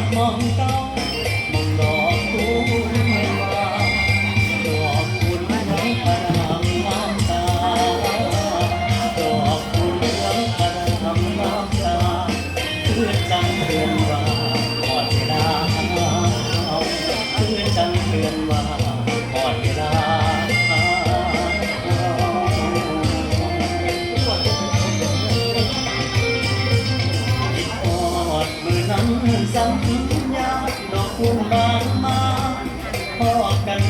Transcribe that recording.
ดมองเก้ามองดอกคูณมาดอกคูณเหลืองอารามงามตาดอกคูณเหลืองอารามงามตาคือจังเตือนว่าหมดเวลาคือจังเตือนว่าหมดเวลาสัญญาดอกคูณบานมาพอกัน